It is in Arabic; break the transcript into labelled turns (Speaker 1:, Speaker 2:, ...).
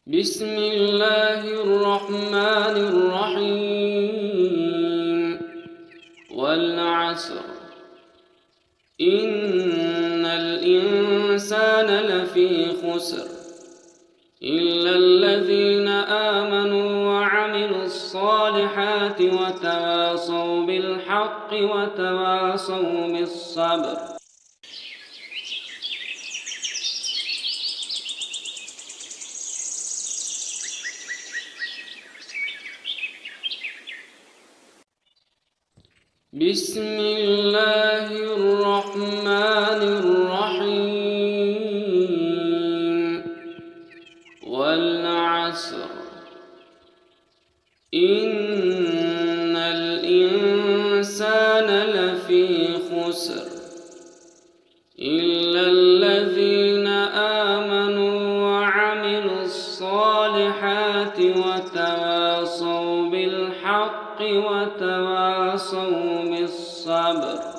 Speaker 1: بسم الله الرحمن الرحيم والعصر إن الإنسان لفي خسر إلا الذين آمنوا وعملوا الصالحات وتواصوا بالحق وتواصوا بالصبر. بسم الله الرحمن الرحيم والعصر إن الإنسان لفي خسر إلا الذين آمنوا وعملوا الصالحات وتواصوا بالحق وتواصوا بالصبر.